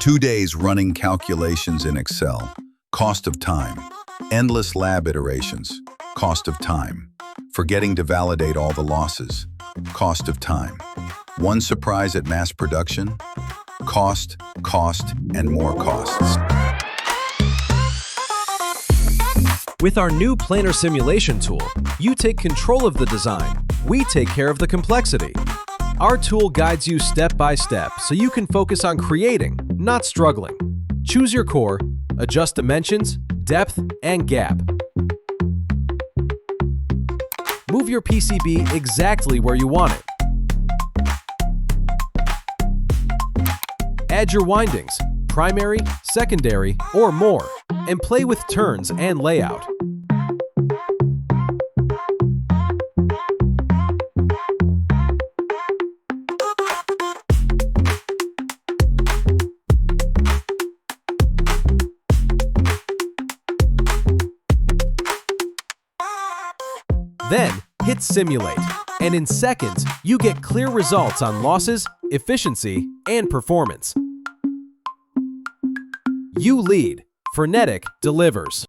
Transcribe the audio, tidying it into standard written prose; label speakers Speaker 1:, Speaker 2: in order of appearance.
Speaker 1: 2 days running calculations in Excel, cost of time. Endless lab iterations, cost of time. Forgetting to validate all the losses, cost of time. One surprise at mass production, cost, and more costs.
Speaker 2: With our new Planar Simulation tool, you take control of the design. We take care of the complexity. Our tool guides you step by step so you can focus on creating, not struggling. Choose your core, adjust dimensions, depth, and gap. Move your PCB exactly where you want it. Add your windings, primary, secondary, or more, and play with turns and layout. Then, hit Simulate, and in seconds, you get clear results on losses, efficiency, and performance. You lead. Frenetic delivers.